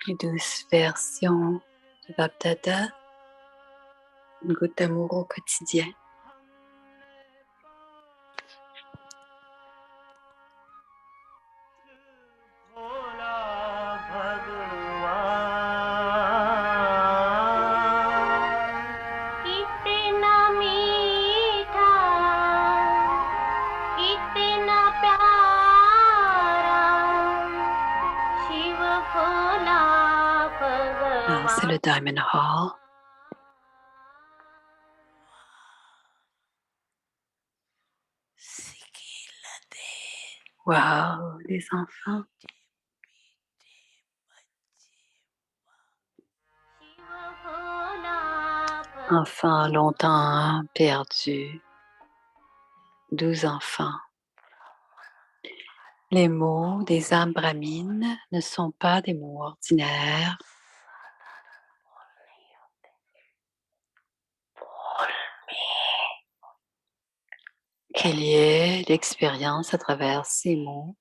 Les douces versions de Bapdada, une goutte d'amour au quotidien. C'est le Diamond Hall. Wow, les enfants. Enfants longtemps perdus. 12 enfants. Les mots des âmes brahmines ne sont pas des mots ordinaires. Qu'il y ait l'expérience à travers ces mots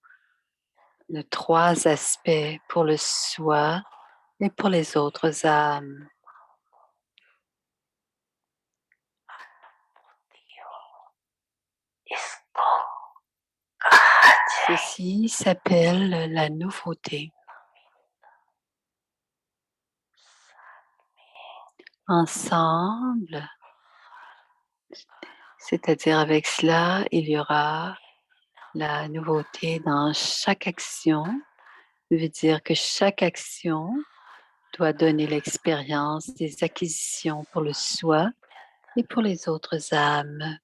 de 3 aspects pour le soi et pour les autres âmes. Ceci s'appelle la nouveauté. Ensemble, c'est-à-dire avec cela, il y aura la nouveauté dans chaque action. Ça veut dire que chaque action doit donner l'expérience des acquisitions pour le soi et pour les autres âmes.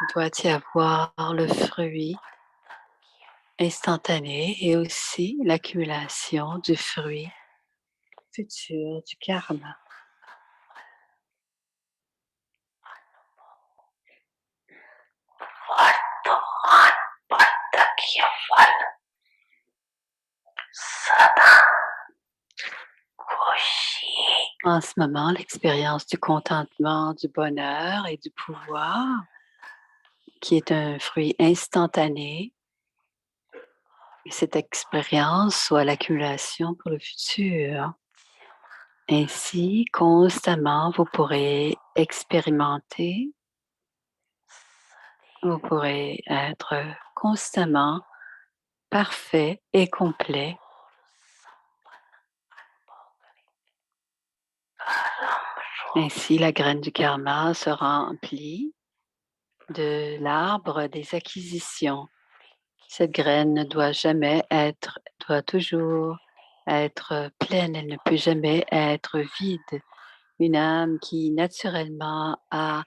Il doit y avoir le fruit instantané et aussi l'accumulation du fruit futur du karma. En ce moment, l'expérience du contentement, du bonheur et du pouvoir, qui est un fruit instantané, et cette expérience soit l'accumulation pour le futur. Ainsi, constamment, vous pourrez expérimenter, vous pourrez être constamment parfait et complet. Ainsi, la graine du karma se remplit de l'arbre des acquisitions. Cette graine ne doit jamais être, doit toujours être pleine, elle ne peut jamais être vide. Une âme qui naturellement a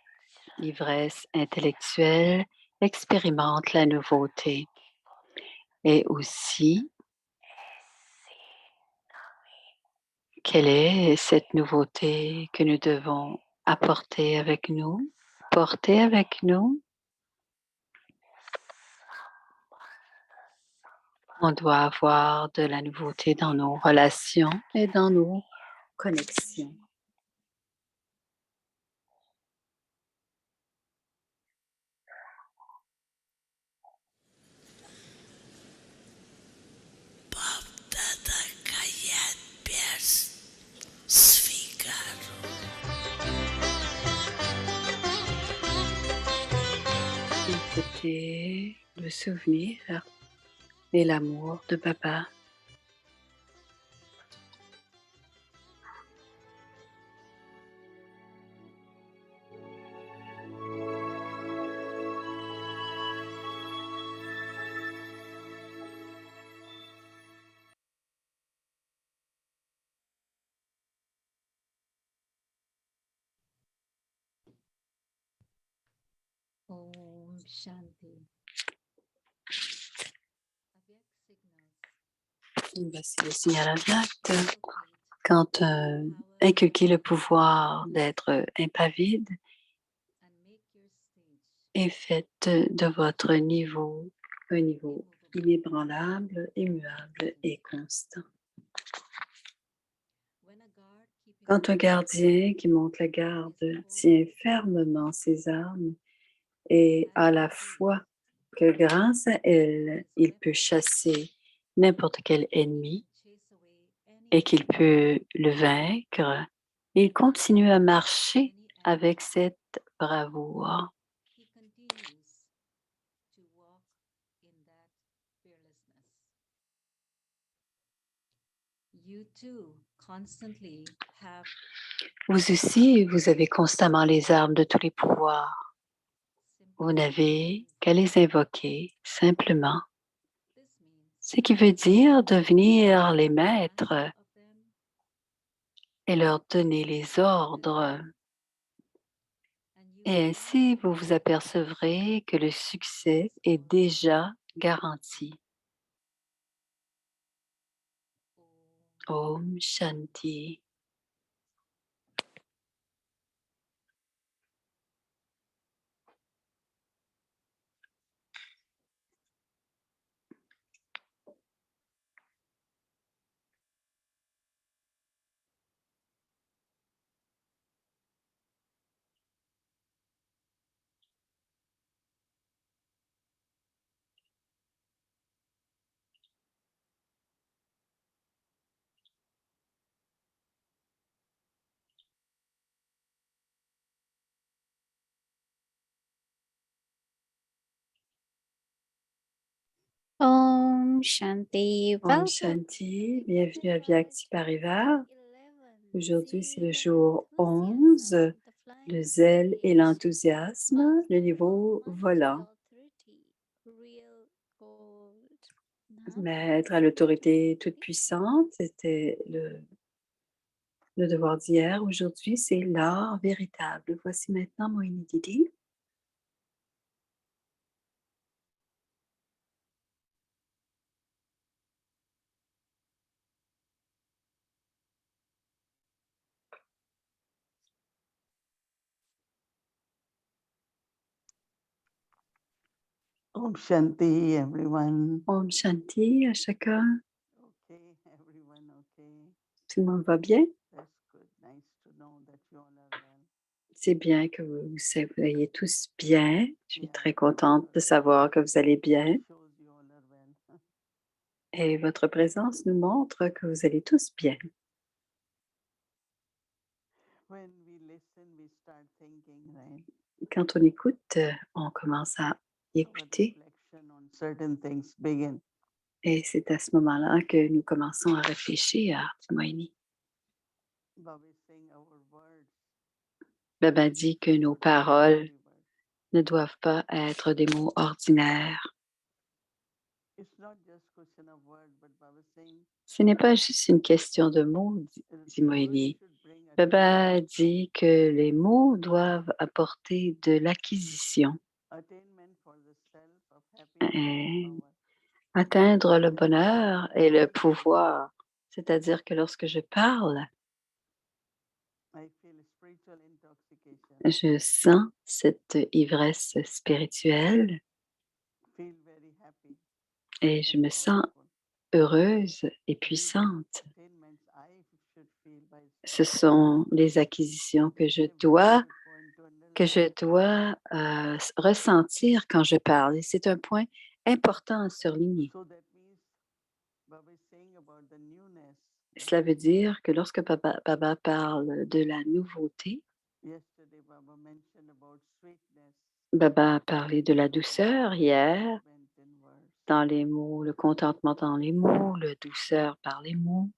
l'ivresse intellectuelle expérimente la nouveauté. Et aussi, quelle est cette nouveauté que nous devons apporter avec nous, porter avec nous? On doit avoir de la nouveauté dans nos relations et dans nos connexions. C'était le souvenir et l'amour de Papa. Om Shanti. Voici le signal adapte. Quand inculquer le pouvoir d'être impavide et faites de votre niveau un niveau inébranlable, immuable et constant. Quand un gardien qui monte la garde tient fermement ses armes et à la fois que grâce à elle, il peut chasser n'importe quel ennemi et qu'il peut le vaincre, il continue à marcher avec cette bravoure. he continues to walk in that fearlessness. You too constantly have Vous aussi, vous avez constamment les armes de tous les pouvoirs. Vous simply n'avez qu'à les invoquer simplement, this means ce qui veut dire devenir les command maîtres of them et leur donner les ordres. and you Et ainsi, find vous vous apercevrez que le succès est déjà garanti. Om Shanti. Om Shanti. Om Welcome. Shanti. Bienvenue à Vyakti Parivar. 11. Aujourd'hui, c'est le Zeal jour and 11, enthusiasm, the le flying zèle et stage. l'enthousiasme, le niveau volant. Master Authority, real gold. Maître à l'autorité toute puissante, c'était le devoir d'hier. Aujourd'hui, c'est l'art véritable. Voici maintenant Moini Didi. Om Shanti, everyone. Om Shanti à chacun. Okay, everyone, okay. Tout le monde va bien? That's good. Nice to know that you all are well. C'est bien que vous soyez tous bien. Je suis Yeah, très contente de savoir que vous allez bien. shows you all are well. Et votre présence nous montre que vous allez tous bien. When we listen, we start thinking, right? Quand on écoute, on commence à Our écouter. reflection on certain things begin. Et c'est à ce moment-là que nous commençons à réfléchir, Moini. Baba is saying our words Baba dit que nos should be paroles ordinary words. ne doivent pas être des mots ordinaires. It's not just question of words, but Baba is saying Ce n'est pas juste une question de mots, dit the words Moini. should bring Baba dit que les mots doivent apporter de l'acquisition, attainment for the self of happiness et and power. atteindre le bonheur et le pouvoir. C'est-à-dire que lorsque je parle, I feel spiritual intoxication. je sens cette ivresse spirituelle Feel very happy et je and me sens powerful. heureuse et These puissante. attainments I should feel by Ce spirit. sont les acquisitions que je It's a very dois, big point to underline. ressentir quand je parle. Et c'est un point important à surligner. So that means Baba is saying about the newness. Cela veut dire que lorsque Baba parle de la nouveauté, Yesterday Baba mentioned about sweetness. Baba a parlé de la douceur hier, Contentment in words. dans les mots, le contentement dans les mots, la douceur par les mots.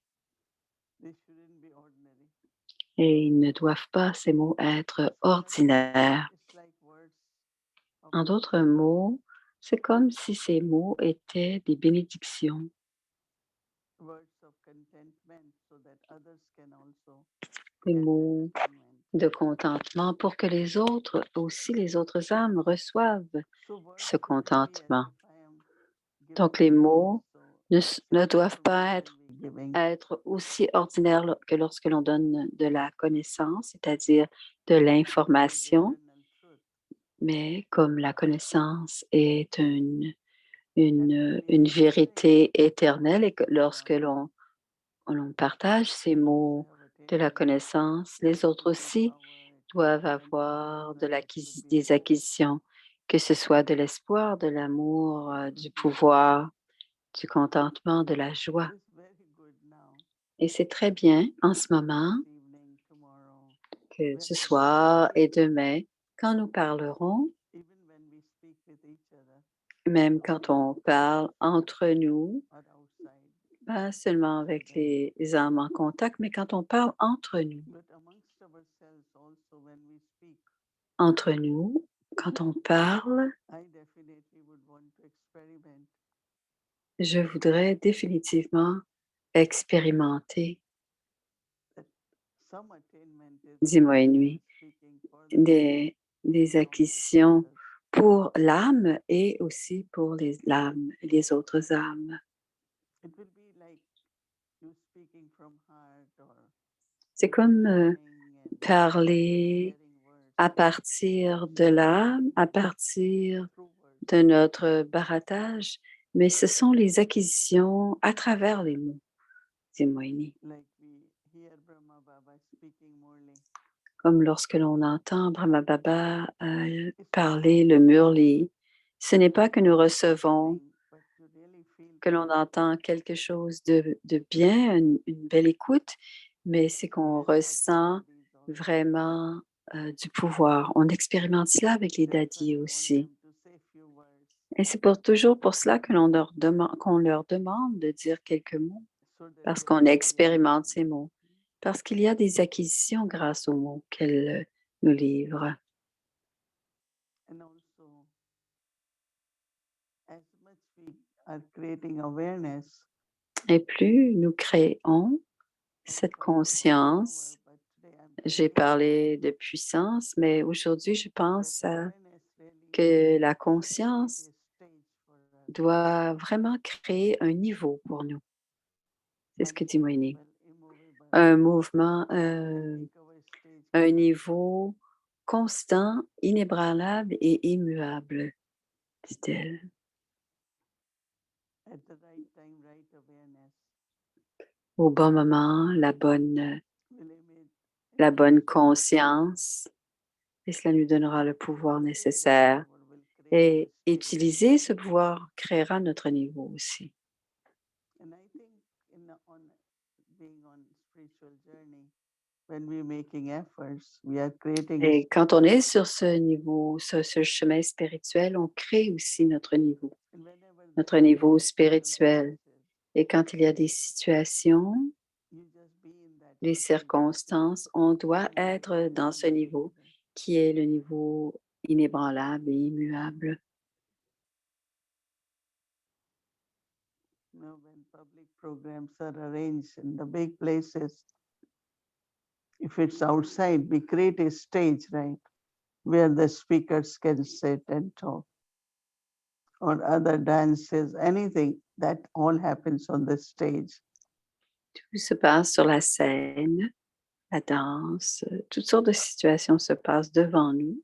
They shouldn't be ordinary. Et ils ne doivent pas, ces mots, être So in other words, ordinaires. it's like words of En d'autres blessing, mots, c'est comme si ces mots étaient des bénédictions, words of contentment, so that others can also des get that mots attainment. de contentement pour que les autres, aussi les autres âmes, reçoivent So words ce should be contentement. as if I am giving Donc les mots so ne simple doivent pas words I'll be giving. être aussi ordinaires que lorsque l'on donne de la connaissance, c'est-à-dire de l'information, Eternal truth. mais comme la connaissance est une, And une, when we une are sharing, vérité éternelle et que lorsque yeah, l'on partage ces words mots have de la connaissance, les autres aussi doivent avoir des acquisitions, que ce soit de l'espoir, de l'amour, du pouvoir, du contentement, de la joie. Et c'est très bien en ce moment que ce soir et demain, quand nous parlerons, même quand on parle entre nous, pas seulement avec les âmes en contact, mais quand on parle entre nous, quand on parle, je voudrais définitivement expérimenter, dis-moi et nuit, des acquisitions pour l'âme et aussi pour les autres âmes. C'est comme parler à partir de l'âme, à partir de notre barattage, mais ce sont les acquisitions à travers les mots, dit Moini. Comme lorsque l'on entend Brahma Baba parler le Murli, ce n'est pas que nous recevons, que l'on entend quelque chose de bien, une belle écoute, mais c'est qu'on ressent vraiment du pouvoir. On expérimente cela avec les dadis aussi. Et c'est toujours pour cela que qu'on leur demande de dire quelques mots, parce qu'on expérimente ces mots, parce qu'il y a des acquisitions grâce aux mots qu'elles nous livrent. Et plus nous créons cette conscience, j'ai parlé de puissance, mais aujourd'hui, je pense que la conscience doit vraiment créer un niveau pour nous. C'est ce que dit Moini. Un mouvement, un niveau constant, inébranlable et immuable, dit-elle. Au bon moment, la bonne conscience, et cela nous donnera le pouvoir nécessaire. Et utiliser ce pouvoir créera notre niveau aussi. Et quand on est sur ce niveau, sur ce chemin spirituel, on crée aussi notre niveau spirituel. Et quand il y a des situations, des circonstances, on doit être dans ce niveau qui est le niveau inébranlable et immuable. When public programs are arranged in the big places, if it's outside, we create a stage, right, where the speakers can sit and talk, or other dances, anything, that all happens on the stage. Tout se passe sur la scène, la danse, toutes sortes de situations se passent devant nous.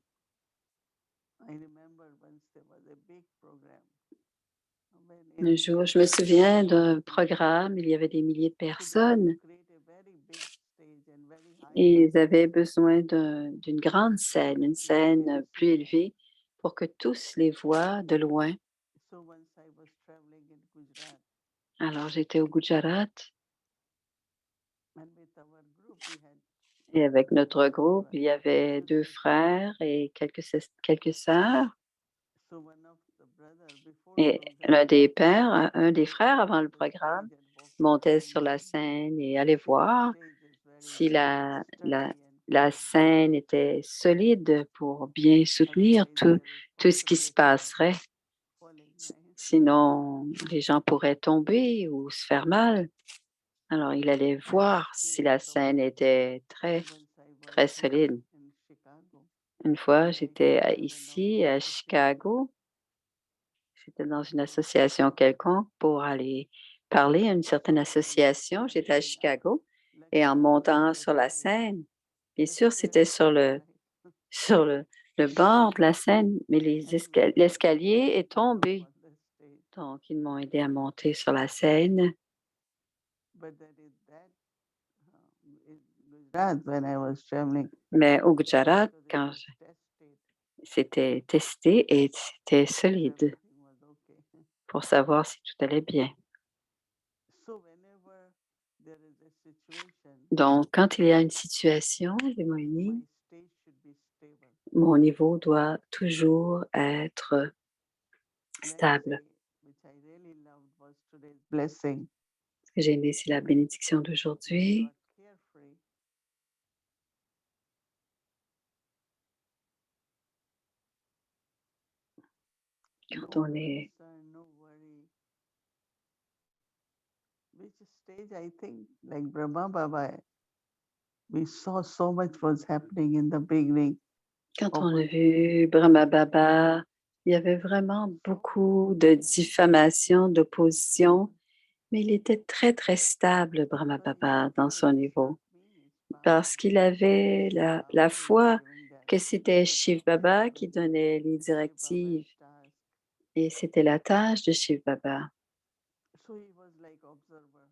I remember once there was a big program. Un jour, je me souviens d'un programme, il y avait des milliers de personnes et ils avaient besoin d'une grande scène, une scène plus élevée pour que tous les voient de loin. Alors, j'étais au Gujarat et avec notre groupe, il y avait 2 frères et quelques sœurs. Et un des frères avant le programme montait sur la scène et allait voir si la scène était solide pour bien soutenir tout ce qui se passerait. Sinon, les gens pourraient tomber ou se faire mal. Alors, il allait voir si la scène était très, très solide. Une fois, j'étais ici à Chicago. J'étais dans une association quelconque pour aller parler à une certaine association. J'étais à Chicago et en montant sur la scène, bien sûr, c'était sur le bord de la scène, mais l'escalier est tombé. Donc, ils m'ont aidé à monter sur la scène. Gujarat when I was traveling. Mais au Gujarat, So they quand were tested c'était testé et c'était if solide everything was okay. pour savoir si tout allait bien. So whenever there is a situation, Donc, quand il y a une situation, les Moïnis, my state should be stable. mon niveau doit toujours être stable. Legacy, which I really loved, was today's blessing. Ce que j'ai aimé, c'est la bénédiction When you d'aujourd'hui. are carefree, Quand no on est, concern, no worry. Which stage I think, like Brahma Baba, we saw so much was happening in the beginning. quand on a vu Brahma Baba, il y avait vraiment beaucoup de diffamation, d'opposition, mais il était très, très stable, Brahma Baba, dans son niveau, parce qu'il avait la foi que c'était Shiv Baba qui donnait les directives et c'était la tâche de Shiv Baba. So he was like observer,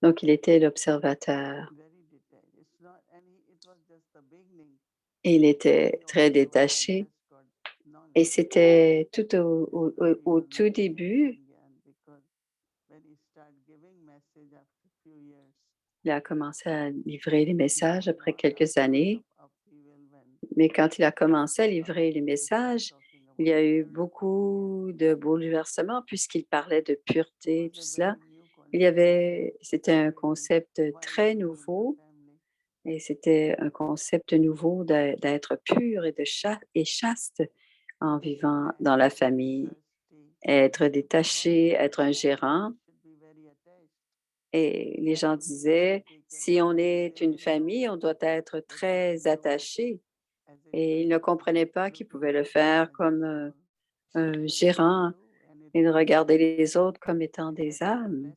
Donc, il était l'observateur very detached. It's not, and it was just the beginning. et il était He très observed, I détaché. just got knowledge. Et c'était tout au So he was tout like début, Gyan, because when he started giving message after few years, il a commencé à livrer les messages après quelques années, of upheaval when mais quand il a commencé à livrer les messages, il y a eu beaucoup de bouleversements puisqu'il parlait de pureté, tout cela. C'était un concept très nouveau et c'était un concept nouveau d'être pur et et chaste en vivant dans la famille, être détaché, être un gérant. Et les gens disaient, si on est une famille, on doit être très attaché. Et ils ne comprenaient pas qu'ils pouvaient le faire comme un gérant et de regarder les autres comme étant des âmes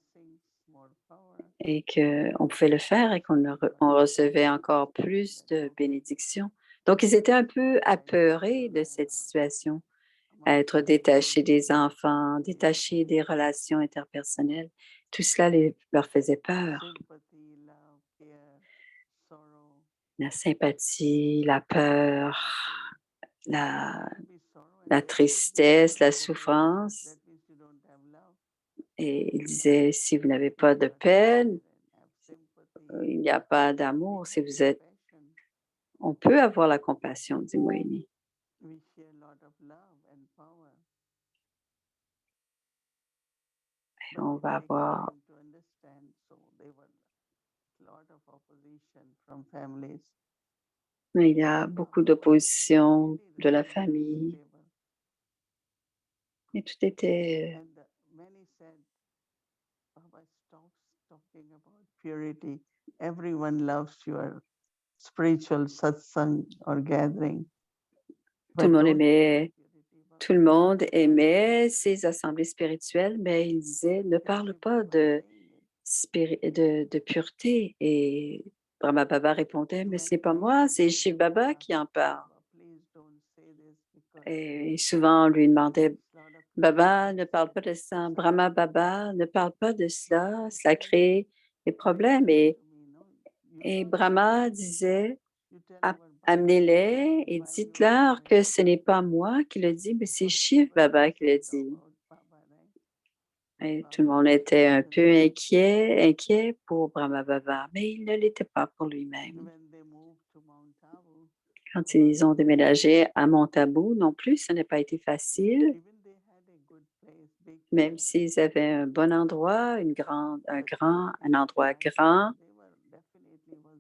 et qu'on pouvait le faire et on recevait encore plus de bénédictions. Donc, ils étaient un peu apeurés de cette situation, à être détachés des enfants, détachés des relations interpersonnelles. Tout cela leur faisait peur. La sympathie, la peur, la tristesse, la souffrance. Et il disait, si vous n'avez pas de peine, il n'y a pas d'amour. Si vous êtes, on peut avoir la compassion, dit Moïni. Et on va avoir mais il y a beaucoup d'opposition de la famille. Et tout était purity. Everyone loves your spiritual satsang or gathering. tout le monde aimait, tout le monde aimait ces assemblées spirituelles, mais il disait, ne parle pas de pureté. Et Brahma Baba répondait, mais ce n'est pas moi, c'est Shiv Baba qui en parle. Et souvent, on lui demandait, Baba, ne parle pas de ça. Brahma Baba, ne parle pas de cela. Cela crée des problèmes. Et Brahma disait, amenez-les et dites-leur que ce n'est pas moi qui le dis, mais c'est Shiv Baba qui le dit. Et tout le monde était un peu inquiet pour Brahma Baba, mais il ne l'était pas pour lui-même. Quand ils ont déménagé à Mount Abu non plus, ce n'a pas été facile, même s'ils avaient un bon endroit, un endroit grand,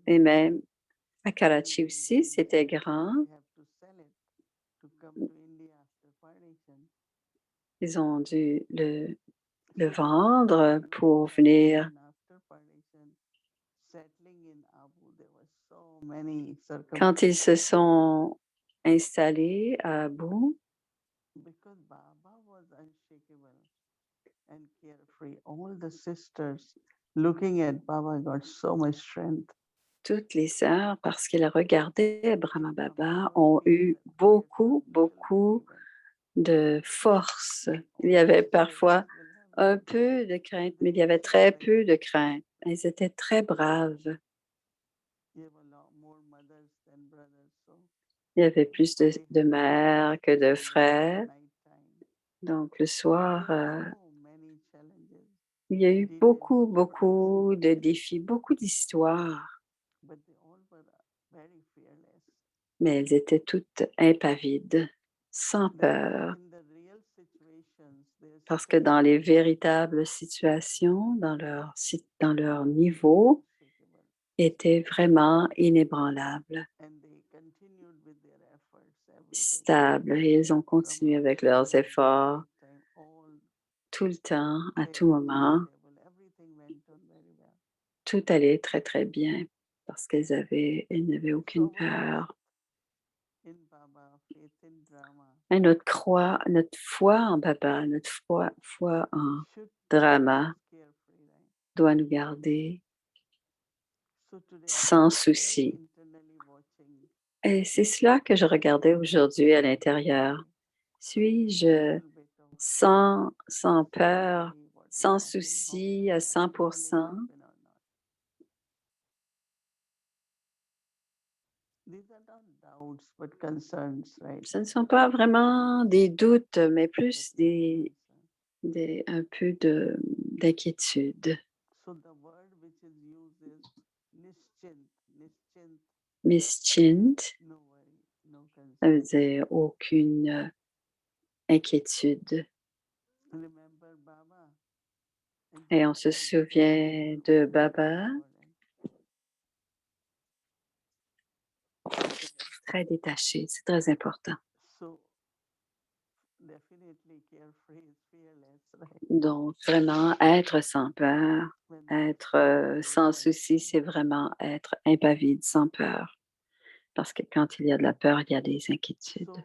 et même à Karachi aussi, c'était grand. Ils ont dû le vendre pour venir. Quand ils se sont installés à Abu, toutes les sœurs, parce qu'elles regardaient Brahma Baba, ont eu beaucoup, beaucoup de force. Il y avait parfois un peu de crainte, mais il y avait très peu de crainte. Elles étaient très braves. Il y avait plus de mères que de frères. Donc, le soir, il y a eu beaucoup, beaucoup de défis, beaucoup d'histoires, mais elles étaient toutes impavides, sans peur, parce que dans les véritables situations, dans leur niveau, étaient vraiment inébranlables, stables, et ils ont continué avec leurs efforts tout le temps, à tout moment. Tout allait très, très bien parce elles n'avaient aucune peur. Et notre foi en Baba, notre foi en Drama doit nous garder sans souci. Et c'est cela que je regardais aujourd'hui à l'intérieur. Suis-je sans peur, sans souci à 100%? Ce ne sont pas vraiment des doutes, mais plus un peu d'inquiétude. Nischint, ça veut dire aucune inquiétude. Et on se souvient de Baba, très détaché, c'est très important. Donc, vraiment, être sans peur, être sans souci, c'est vraiment être impavide, sans peur. Parce que quand il y a de la peur, il y a des inquiétudes.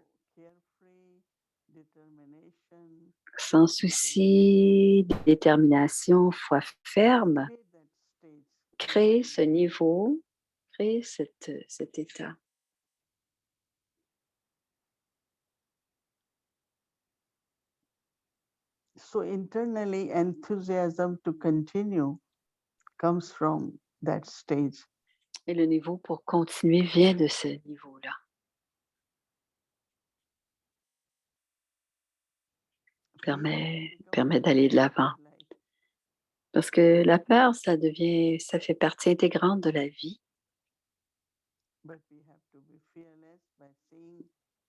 Sans souci, détermination, foi ferme, créer ce niveau, créer cet état. So internally, enthusiasm to continue comes from that stage. Et le niveau pour continuer vient de ce niveau-là. Permet d'aller de l'avant. Parce que la peur, ça fait partie intégrante de la vie.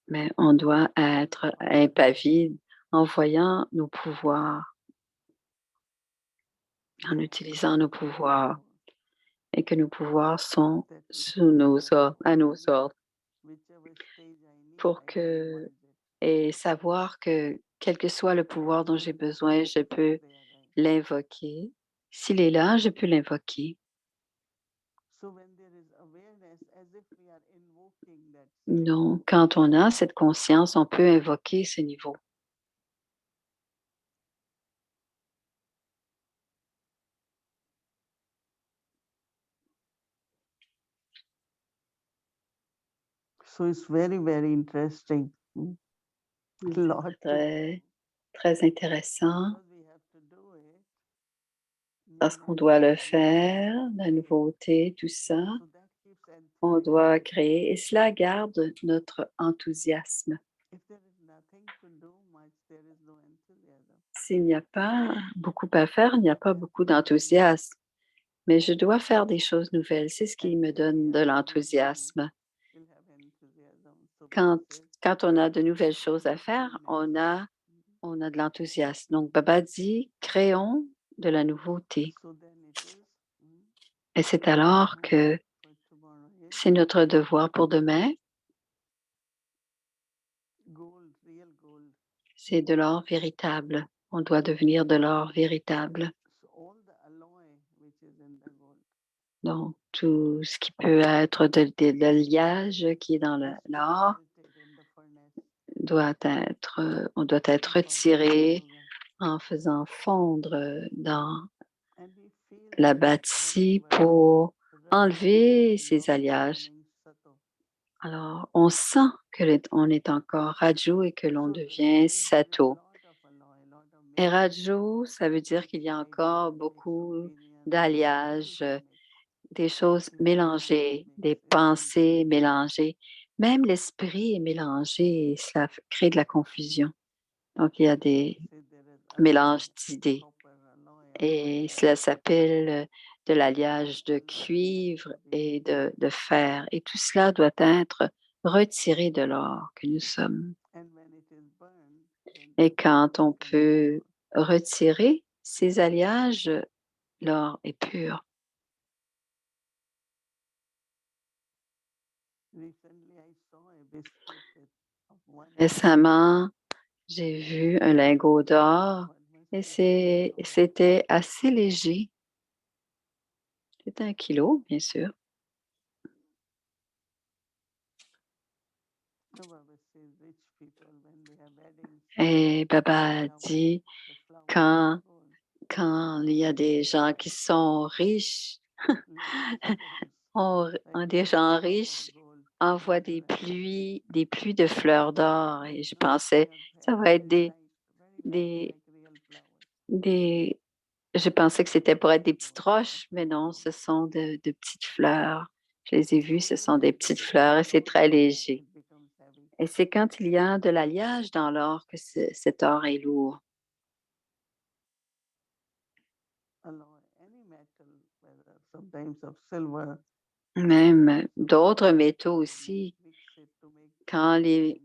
Mais on doit être impavide en voyant nos pouvoirs, en utilisant nos pouvoirs, et que nos pouvoirs sont à nos ordres, et savoir que quel que soit le pouvoir dont j'ai besoin, je peux l'invoquer. S'il est là, je peux l'invoquer. Donc, quand on a cette conscience, on peut invoquer ce niveau. So it's very, very interesting. Très, très intéressant parce qu'on doit le faire, la nouveauté, tout ça. On doit créer et cela garde notre enthousiasme. S'il n'y a pas beaucoup à faire, il n'y a pas beaucoup d'enthousiasme. Mais je dois faire des choses nouvelles. C'est ce qui me donne de l'enthousiasme. Quand on a de nouvelles choses à faire, on a de l'enthousiasme. Donc, Baba dit, créons de la nouveauté. Et c'est alors que c'est notre devoir pour demain. C'est de l'or véritable. On doit devenir de l'or véritable. Donc, tout ce qui peut être de l'alliage qui est dans l'or on doit être retiré en faisant fondre dans la bâtie pour enlever ces alliages. Alors, on sent qu'on est encore Rajo et que l'on devient Sato. Et Rajo, ça veut dire qu'il y a encore beaucoup d'alliages, des choses mélangées, des pensées mélangées. Même l'esprit est mélangé et cela crée de la confusion. Donc, il y a des mélanges d'idées. Et cela s'appelle de l'alliage de cuivre et de fer. Et tout cela doit être retiré de l'or que nous sommes. Et quand on peut retirer ces alliages, l'or est pur. Récemment, j'ai vu un lingot d'or et c'était assez léger. C'était 1 kilo, bien sûr. Et Baba a dit, quand il y a des gens qui sont riches, des gens riches envoient des pluies de fleurs d'or. Et je pensais, ça va être des, je pensais que c'était pour être des petites roches, mais non, ce sont de petites fleurs. Je les ai vues, ce sont des petites fleurs et c'est très léger. Et c'est quand il y a de l'alliage dans l'or que cet or est lourd. Même d'autres métaux aussi, quand les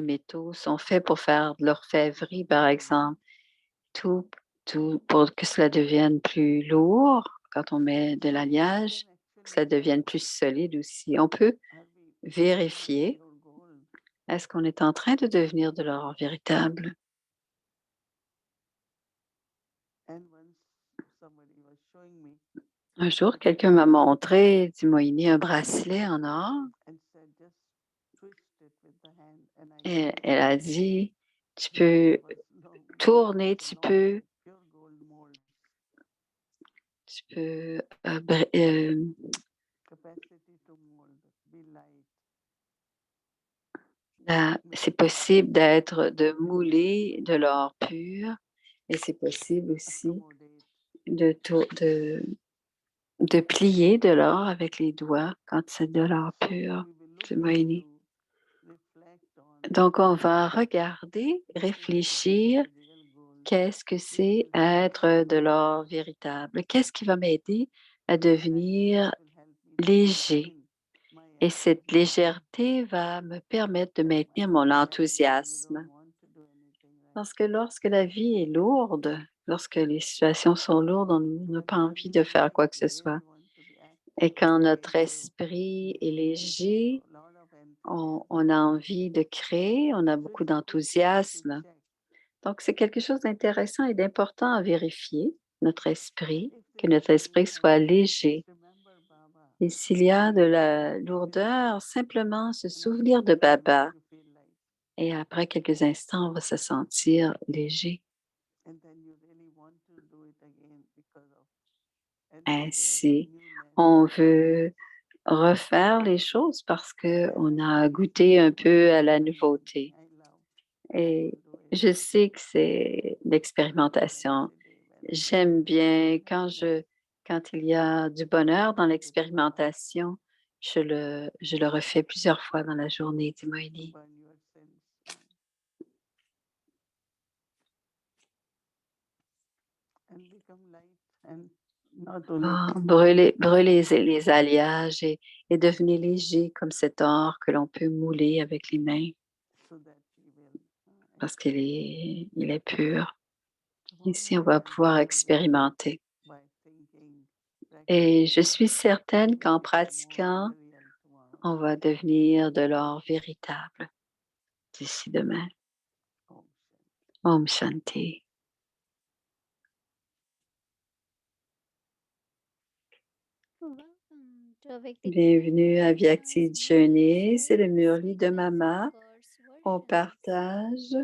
métaux sont faits pour faire de l'orfèvrerie, par exemple, tout pour que cela devienne plus lourd, quand on met de l'alliage, que cela devienne plus solide aussi. On peut vérifier, est-ce qu'on est en train de devenir de l'or véritable? Un jour, quelqu'un m'a montré du Moïni un bracelet en or et elle a dit, tu peux tourner, tu peux c'est possible de mouler de l'or pur et c'est possible aussi de plier de l'or avec les doigts quand c'est de l'or pur, du Moïni. Donc, on va regarder, réfléchir, qu'est-ce que c'est être de l'or véritable? Qu'est-ce qui va m'aider à devenir léger? Et cette légèreté va me permettre de maintenir mon enthousiasme. Parce que lorsque la vie est lourde, lorsque les situations sont lourdes, on n'a pas envie de faire quoi que ce soit. Et quand notre esprit est léger, on a envie de créer, on a beaucoup d'enthousiasme. Donc, c'est quelque chose d'intéressant et d'important à vérifier, notre esprit, que notre esprit soit léger. Et s'il y a de la lourdeur, simplement se souvenir de Baba. Et après quelques instants, on va se sentir léger. Ainsi, on veut refaire les choses parce qu'on a goûté un peu à la nouveauté. Et je sais que c'est l'expérimentation. J'aime bien quand il y a du bonheur dans l'expérimentation, je le refais plusieurs fois dans la journée, dit Moïni. Brûlez les alliages et devenez léger comme cet or que l'on peut mouler avec les mains parce qu'il est pur. Ici, on va pouvoir expérimenter. Et je suis certaine qu'en pratiquant, on va devenir de l'or véritable d'ici demain. Om Shanti. Bienvenue à Vyakti Journey, c'est le Murli de Mama. On partage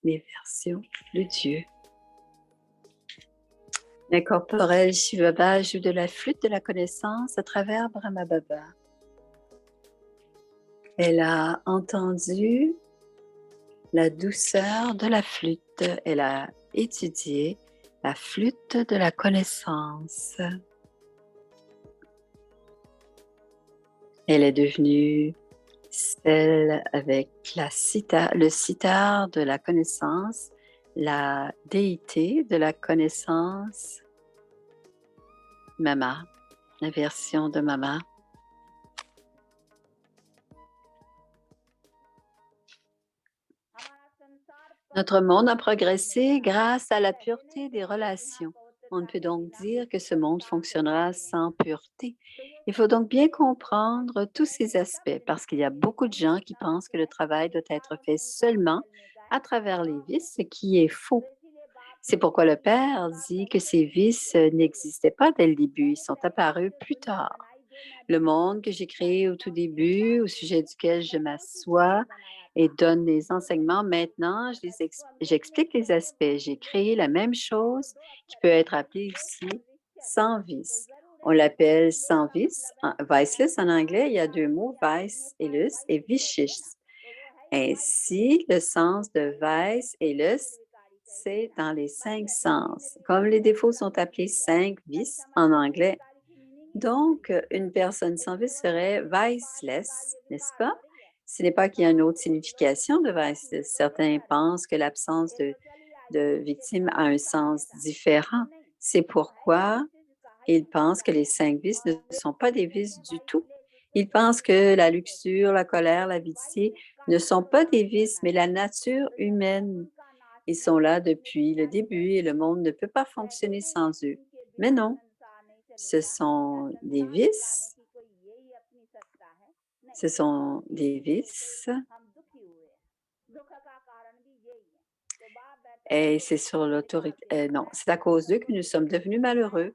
les versions de Dieu. L'incorporel Shivaba joue de la flûte de la connaissance à travers Brahma Baba. Elle a entendu la douceur de la flûte. Elle a étudié la flûte de la connaissance. Elle est devenue celle avec le sitar de la connaissance, la déité de la connaissance, Mama, la version de Mama. Notre monde a progressé grâce à la pureté des relations. On ne peut donc dire que ce monde fonctionnera sans pureté. Il faut donc bien comprendre tous ces aspects parce qu'il y a beaucoup de gens qui pensent que le travail doit être fait seulement à travers les vices, ce qui est faux. C'est pourquoi le Père dit que ces vices n'existaient pas dès le début, ils sont apparus plus tard. Le monde que j'ai créé au tout début, au sujet duquel je m'assois et donne des enseignements, maintenant, j'explique les aspects. J'ai créé la même chose qui peut être appelée ici sans vice. On l'appelle sans vice, viceless en anglais. Il y a deux mots, vice et lust, et vicious. Ainsi, le sens de vice et lust, c'est dans les 5 sens. Comme les défauts sont appelés 5 vices en anglais, donc, une personne sans vice serait viceless, n'est-ce pas? Ce n'est pas qu'il y a une autre signification de viceless. Certains pensent que l'absence de victime a un sens différent. C'est pourquoi ils pensent que les 5 vices ne sont pas des vices du tout. Ils pensent que la luxure, la colère, l'avidité ne sont pas des vices, mais la nature humaine. Ils sont là depuis le début et le monde ne peut pas fonctionner sans eux. Mais non, ce sont des vices. Ce sont des vices. Et c'est sur l'autorité. Non, c'est à cause d'eux que nous sommes devenus malheureux.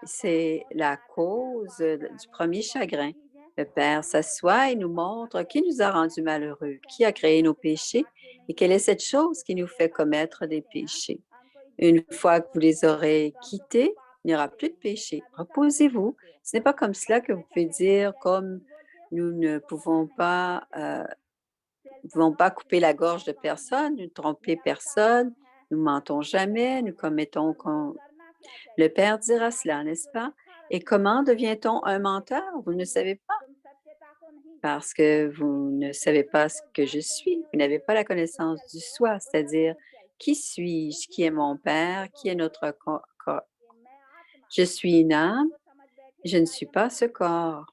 C'est la cause du premier chagrin. Le Père s'assoit et nous montre qui nous a rendus malheureux, qui a créé nos péchés et quelle est cette chose qui nous fait commettre des péchés. Une fois que vous les aurez quittés, il n'y aura plus de péché. Reposez-vous. Ce n'est pas comme cela que vous pouvez dire, comme nous ne pouvons pas couper la gorge de personne, ne tromper personne, nous mentons jamais, nous commettons. Le Père dira cela, n'est-ce pas? Et comment devient-on un menteur? Vous ne savez pas. Parce que vous ne savez pas ce que je suis. Vous n'avez pas la connaissance du soi, c'est-à-dire qui suis-je, qui est mon Père, qui est notre corps. Je suis une âme, je ne suis pas ce corps.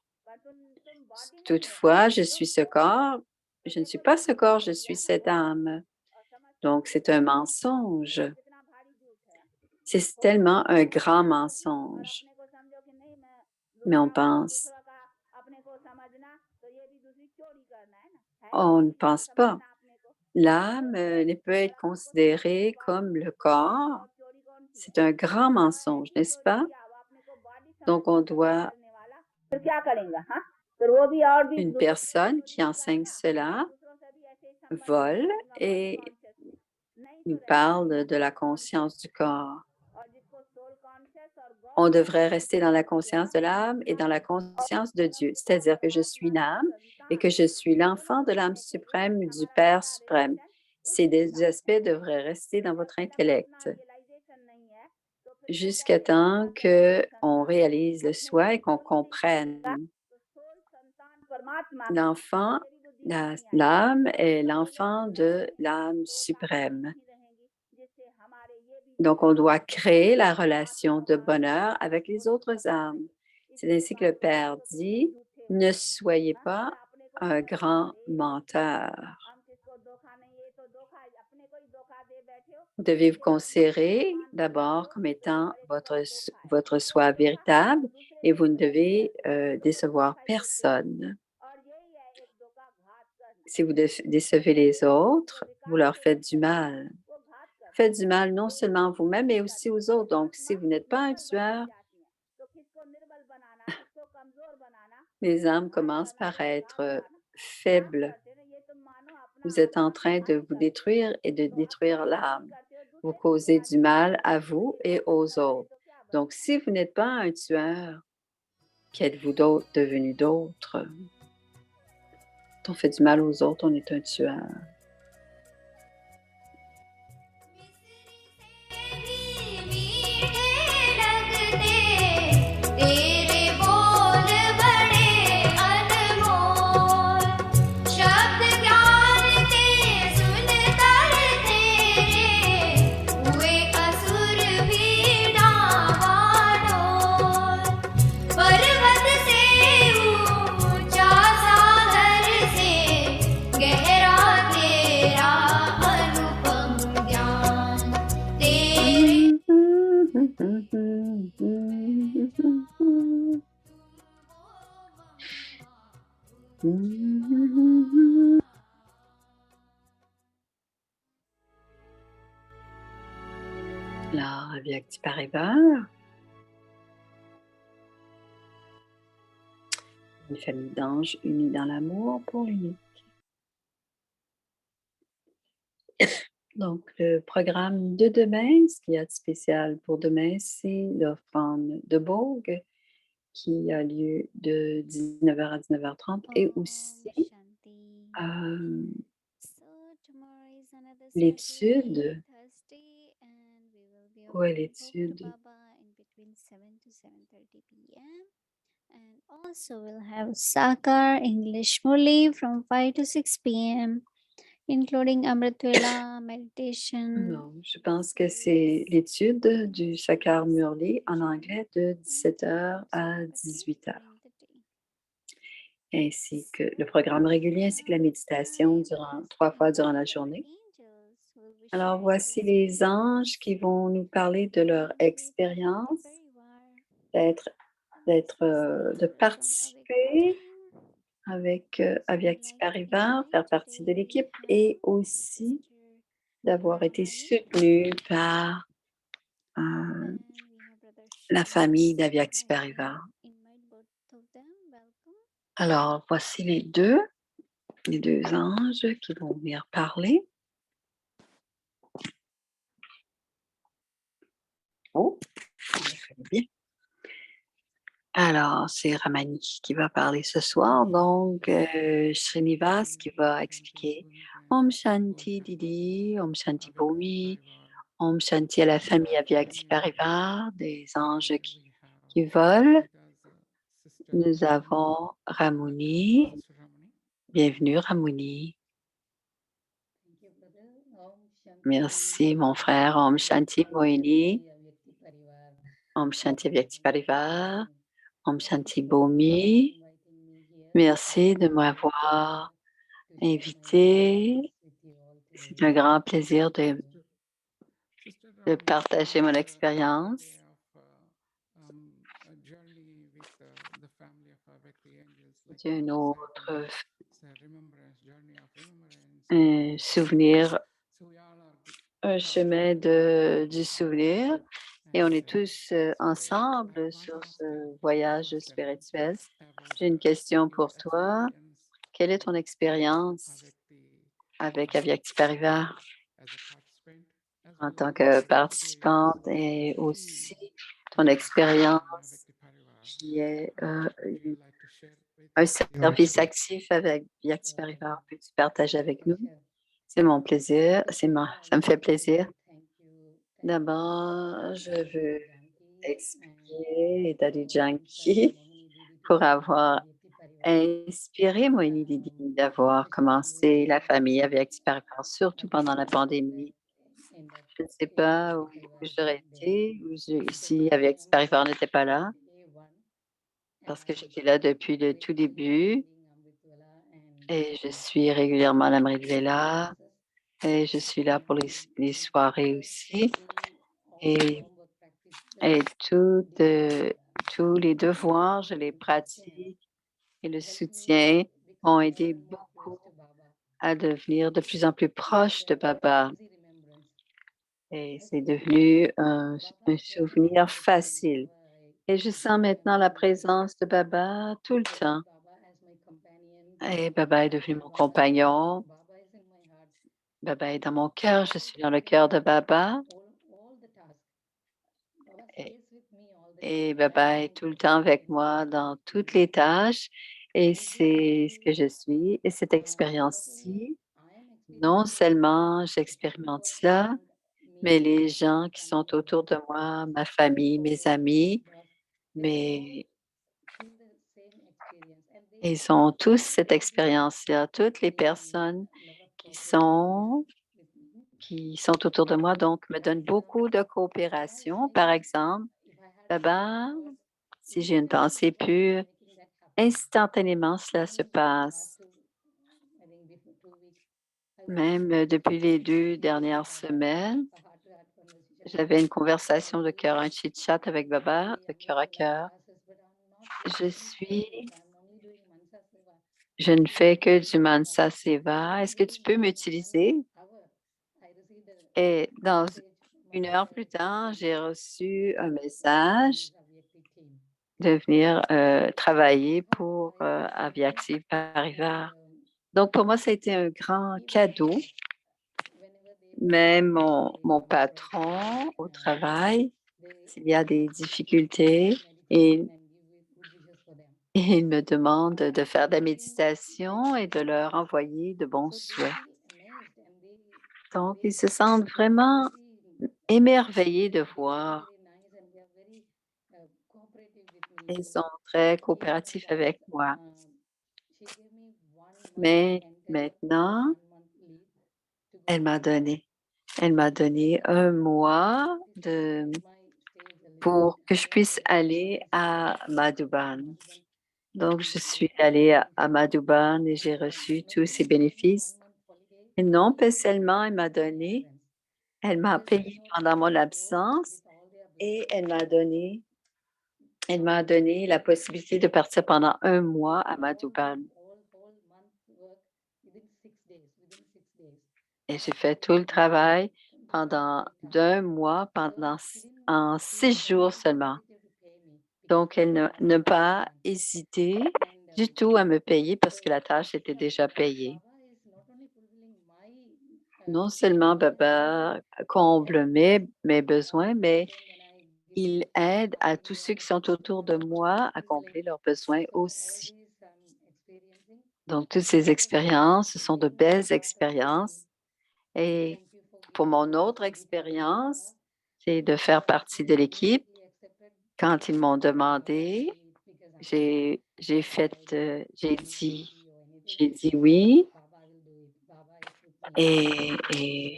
Toutefois, je suis ce corps, je ne suis pas ce corps, je suis cette âme. Donc, c'est un mensonge. C'est tellement un grand mensonge. Mais on pense. On ne pense pas. L'âme ne peut être considérée comme le corps. C'est un grand mensonge, n'est-ce pas? Donc, on doit... Une personne qui enseigne cela vole et nous parle de la conscience du corps. On devrait rester dans la conscience de l'âme et dans la conscience de Dieu, c'est-à-dire que je suis l'âme et que je suis l'enfant de l'âme suprême du Père suprême. Ces deux aspects devraient rester dans votre intellect jusqu'à temps qu'on réalise le soi et qu'on comprenne. L'enfant, l'âme est l'enfant de l'âme suprême. Donc, on doit créer la relation de bonheur avec les autres âmes. C'est ainsi que le Père dit, ne soyez pas un grand menteur. Vous devez vous considérer d'abord comme étant votre soi véritable et vous ne devez décevoir personne. Si vous décevez les autres, vous leur faites du mal. Vous faites du mal non seulement à vous-même, mais aussi aux autres. Donc, si vous n'êtes pas un tueur, les âmes commencent par être faibles. Vous êtes en train de vous détruire et de détruire l'âme. Vous causez du mal à vous et aux autres. Donc, si vous n'êtes pas un tueur, qu'êtes-vous devenu d'autre? Quand on fait du mal aux autres, on est un tueur. तेरे बोल बड़े अनमोल Alors, Avyakti Parivar, une famille d'anges unis dans l'amour pour l'unique. Donc, le programme de demain, ce qu'il y a de spécial pour demain, c'est l'offrande de Bogue qui a lieu de 19h à 19h30 et aussi Om Shanti. euh, So tomorrow is another l'étude. Saturday, Thursday, and we will be Quoi est offering Bhog to l'étude? Baba in between 7 to 7:30 p.m. And also we'll have Sakar English Murli from 5 to 6 p.m., including Amritvela meditation. Non, je pense que c'est l'étude du Sakar Murli en anglais de 17h à 18h, ainsi que le programme régulier ainsi que la méditation 3 fois durant la journée. Alors, voici les anges qui vont nous parler de leur expérience de participer avec Avyakti Parivar, faire partie de l'équipe et aussi d'avoir été soutenus par la famille d'Avyakti Parivar. Alors, voici les deux anges qui vont venir parler. Oh, on les connaît bien. Alors, c'est Ramani qui va parler ce soir. Donc, Srinivas qui va expliquer Om Shanti Didi, Om Shanti Bhumi, Om Shanti à la famille Avyakti Parivar, des anges qui volent. Nous avons Ramuni. Bienvenue, Ramuni. Merci, mon frère. Om Shanti Mohini. Om Shanti Avyakti Parivar. Om Shanti Bhumi. Merci de m'avoir invité. C'est un grand plaisir de partager mon expérience. C'est un autre souvenir, un chemin du souvenir. Et on est tous ensemble sur ce voyage spirituel. J'ai une question pour toi. Quelle est ton expérience avec Avyakti Parivar en tant que participante et aussi ton expérience qui est un service actif avec Avyakti Parivar? Peux-tu partager avec nous? C'est mon plaisir. Ça me fait plaisir. D'abord, je veux expliquer Daddy Janki pour avoir inspiré Moini Didi d'avoir commencé la famille avec Parivar, surtout pendant la pandémie. Je ne sais pas où j'aurais été si avec Parivar n'était pas là, parce que j'étais là depuis le tout début et je suis régulièrement à la Vela et je suis là pour les soirées aussi. Et tous les devoirs, je les pratique et le soutien m'ont aidé beaucoup à devenir de plus en plus proche de Baba. Et c'est devenu un souvenir facile. Et je sens maintenant la présence de Baba tout le temps. Et Baba est devenu mon compagnon. Baba est dans mon cœur. Je suis dans le cœur de Baba. Et Baba est tout le temps avec moi dans toutes les tâches. Et c'est ce que je suis. Et cette expérience-ci, non seulement j'expérimente cela, mais les gens qui sont autour de moi, ma famille, mes amis, mais ils ont tous cette expérience-là. Toutes les personnes qui sont autour de moi, donc, me donnent beaucoup de coopération. Par exemple, Baba, si j'ai une pensée pure, instantanément, cela se passe. Même depuis les 2 dernières semaines, j'avais une conversation de cœur, un chit-chat avec Baba, de cœur à cœur. Je suis Je ne fais que du Mansa Seva. Est-ce que tu peux m'utiliser? Et dans 1 heure plus tard, j'ai reçu un message de venir travailler pour Aviactive Parivar. Donc, pour moi, ça a été un grand cadeau. Mais mon patron au travail, s'il y a des difficultés, et il me demande de faire de la méditation et de leur envoyer de bons souhaits. Donc, ils se sentent vraiment émerveillés de voir. Ils sont très coopératifs avec moi. Mais maintenant, elle m'a donné 1 mois pour que je puisse aller à Madhuban. Donc, je suis allée à Madhuban et j'ai reçu tous ces bénéfices. Et non pas seulement elle m'a payé pendant mon absence et elle m'a donné la possibilité de partir pendant 1 mois à Madhuban. Et j'ai fait tout le travail pendant d'1 mois, en 6 jours seulement. Donc, elle n'a pas hésité du tout à me payer parce que la tâche était déjà payée. Non seulement Baba comble mes besoins, mais il aide à tous ceux qui sont autour de moi à combler leurs besoins aussi. Donc, toutes ces expériences, ce sont de belles expériences. Et pour mon autre expérience, c'est de faire partie de l'équipe. Quand ils m'ont demandé, j'ai dit oui et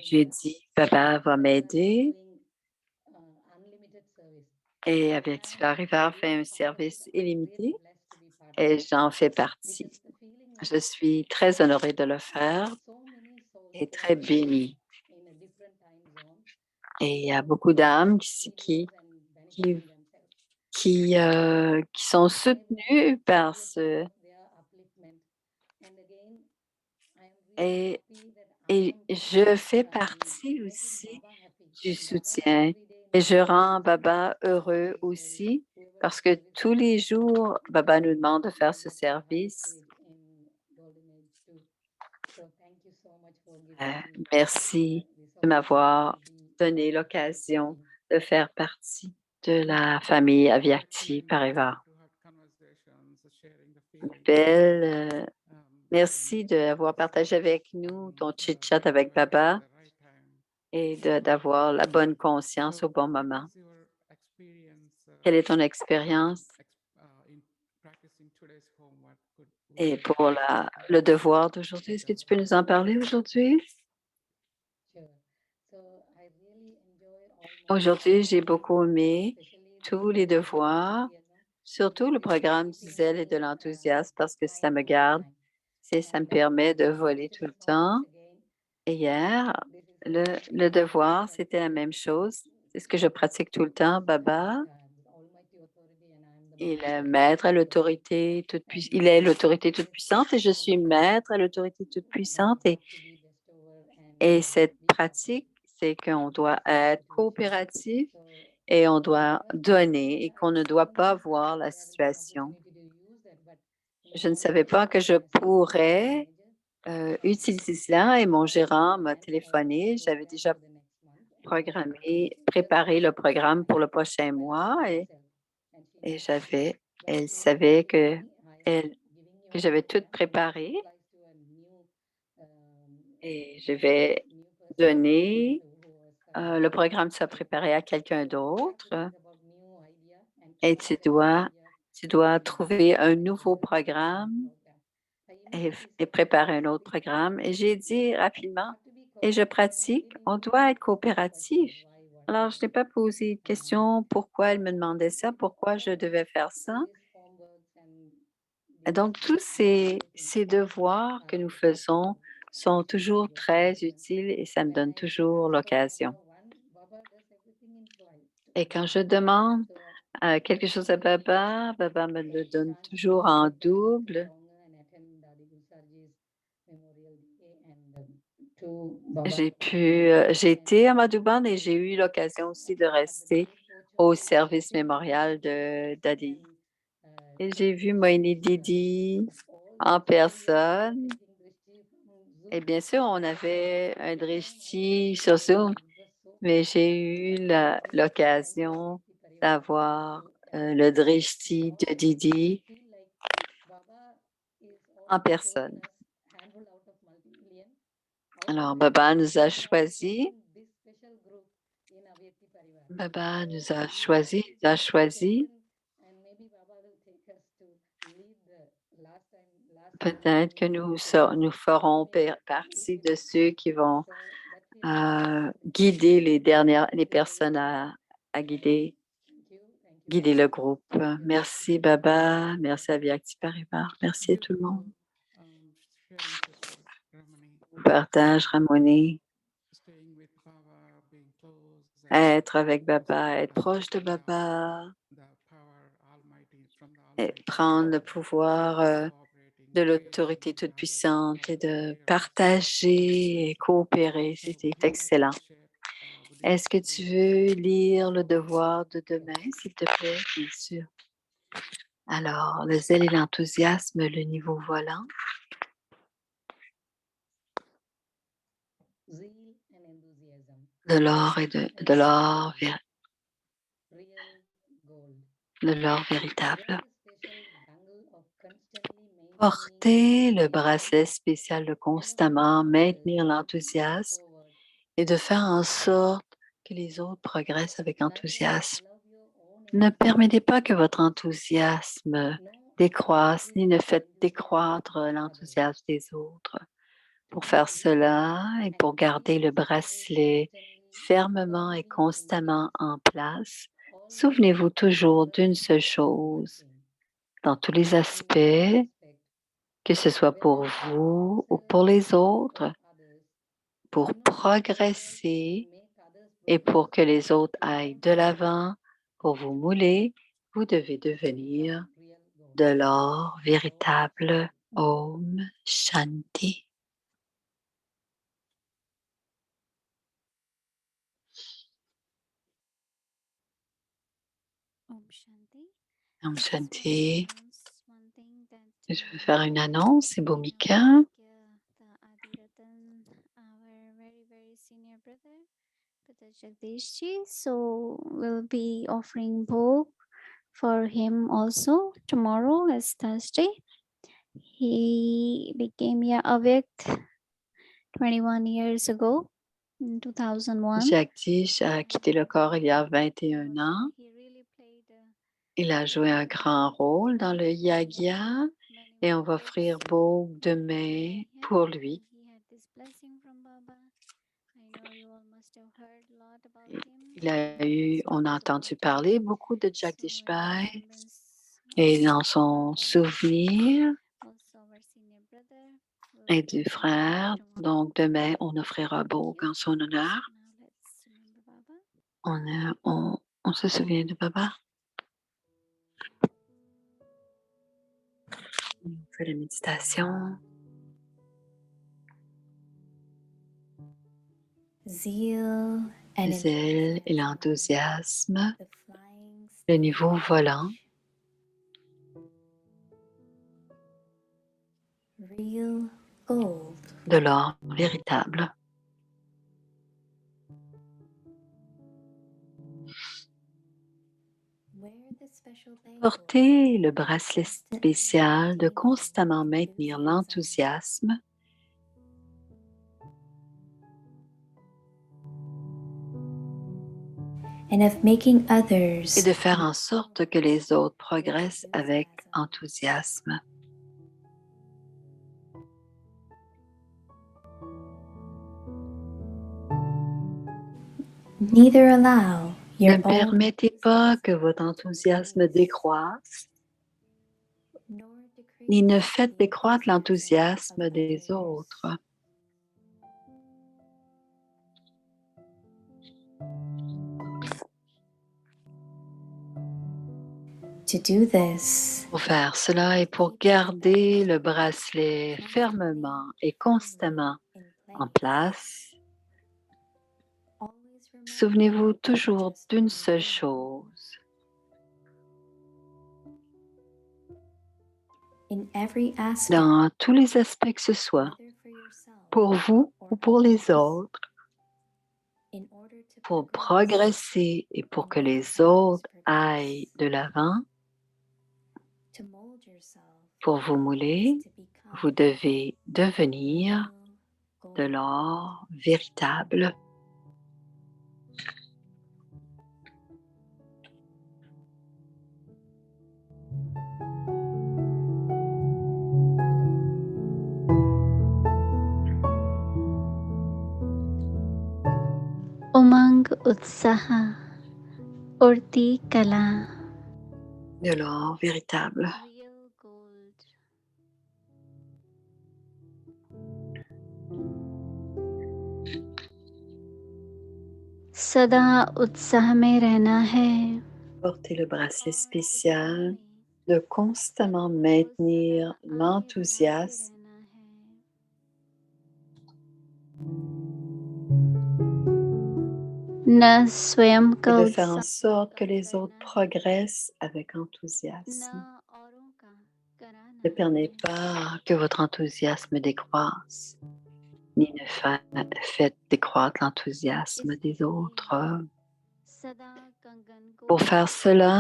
j'ai dit, Baba va m'aider. Et avec Arriva fait un service illimité et j'en fais partie. Je suis très honorée de le faire et très bénie. Et il y a beaucoup d'âmes qui sont soutenues par ce... Et je fais partie aussi du soutien. Et je rends Baba heureux aussi parce que tous les jours, Baba nous demande de faire ce service. Merci de m'avoir donné l'occasion de faire partie de la famille Aviacti Parivar. Belle, merci d'avoir partagé avec nous ton chit-chat avec Baba et d'avoir la bonne conscience au bon moment. Quelle est ton expérience? Et pour le devoir d'aujourd'hui, est-ce que tu peux nous en parler aujourd'hui? Aujourd'hui, j'ai beaucoup aimé tous les devoirs, surtout le programme du zèle et de l'enthousiasme parce que ça me garde, ça me permet de voler tout le temps. Et hier, le devoir, c'était la même chose. C'est ce que je pratique tout le temps, Baba. Il est maître à l'autorité il est l'autorité toute puissante et je suis maître à l'autorité toute puissante. Et cette pratique, c'est qu'on doit être coopératif et on doit donner et qu'on ne doit pas voir la situation. Je ne savais pas que je pourrais utiliser cela et mon gérant m'a téléphoné. J'avais déjà préparé le programme pour le prochain mois et elle savait que j'avais tout préparé et je vais donner le programme sera préparé à quelqu'un d'autre et tu dois trouver un nouveau programme et préparer un autre programme. Et j'ai dit rapidement, et je pratique, on doit être coopératif. Alors, je n'ai pas posé de question pourquoi elle me demandait ça, pourquoi je devais faire ça. Et donc, tous ces devoirs que nous faisons sont toujours très utiles et ça me donne toujours l'occasion. Et quand je demande quelque chose à Baba, Baba me le donne toujours en double. J'ai été à Madhuban et j'ai eu l'occasion aussi de rester au service mémorial de Dadi. Et j'ai vu Moini Didi en personne. Et bien sûr, on avait un drishti sur Zoom, mais j'ai eu l'occasion d'avoir le drishti de Didi en personne. Alors, Baba nous a choisis. Baba nous a choisi. Peut-être que nous ferons partie de ceux qui vont guider les personnes à guider le groupe. Merci Baba, merci à Vyakti Parivar, merci à tout le monde. Partage, Ramoni, être avec Baba, être proche de Baba, et prendre le pouvoir de l'autorité toute-puissante et de partager et coopérer. C'était excellent. Est-ce que tu veux lire le devoir de demain, s'il te plaît? Bien sûr. Alors, le zèle et l'enthousiasme, le niveau volant. De l'or et de l'or véritable. Porter le bracelet spécial de constamment maintenir l'enthousiasme et de faire en sorte que les autres progressent avec enthousiasme. Ne permettez pas que votre enthousiasme décroisse, ni ne faites décroître l'enthousiasme des autres. Pour faire cela et pour garder le bracelet fermement et constamment en place, souvenez-vous toujours d'une seule chose, dans tous les aspects, que ce soit pour vous ou pour les autres, pour progresser et pour que les autres aillent de l'avant, pour vous mouler, vous devez devenir de l'or véritable. Om Shanti. Om Shanti. Om Just Shanti. one thing that Je veux faire une annonce, c'est Bhumika. the Adiratan, our very senior brother, Brother Jagdishji. So we'll be offering bhog for him also tomorrow as Thursday. He became Avyakt 21 years ago in 2001. Jagdish a quitté le corps il y a 21 ans. He really played Il a joué un grand rôle dans le Yagya et on va offrir Bhog demain pour lui. On a entendu parler beaucoup de Jagdish Bhai et dans son souvenir et du frère. Donc demain, on offrira Bhog en son honneur. On se souvient de Baba. On fait la méditation. Le zèle et l'enthousiasme, le niveau volant, de l'or véritable. Portez le bracelet spécial de constamment maintenir l'enthousiasme et de faire en sorte que les autres progressent avec enthousiasme. Ne permettez pas que votre enthousiasme décroisse, ni ne faites décroître l'enthousiasme des autres. Pour faire cela et pour garder le bracelet fermement et constamment en place. Souvenez-vous toujours d'une seule chose. Dans tous les aspects que ce soit, pour vous ou pour les autres, pour progresser et pour que les autres aillent de l'avant, pour vous mouler, vous devez devenir de l'or véritable. उमंग उत्साह उड़ती कला De l'or véritable. real gold सदा उत्साह में रहना है Portez le bracelet spécial de constamment maintenir l'enthousiasme न स्वयं et का de faire en उत्साह sorte que les autres progressent avec enthousiasme. न औरों का Ne कराना permettez pas que votre enthousiasme décroisse, ni ne faites décroître l'enthousiasme des autres. सदा कंगन को Pour faire cela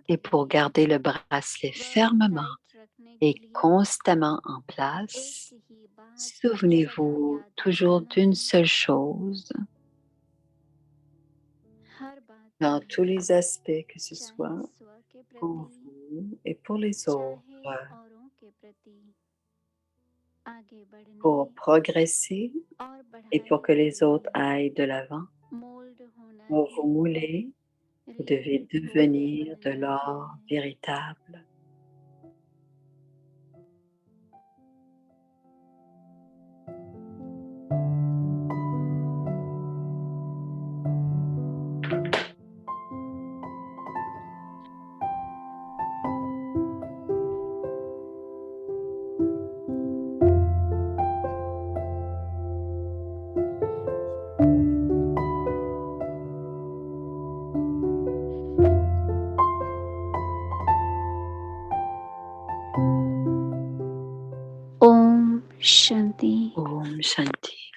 et pour garder le bracelet fermement tight रखने के et लिए constamment en place, एक ही बात souvenez-vous toujours d'une seule chose हर बात dans में, tous les aspects que ce चाहे soit स्व के pour प्रति vous et pour les चाहे autres, औरों के प्रति आगे बढ़ने pour progresser और et बढ़ाई pour que les के autres लिए aillent de l'avant. मोल्ड होना Pour है vous mouler, vous devez real gold devenir de बनना l'or है véritable. Om Shanti Om Shanti.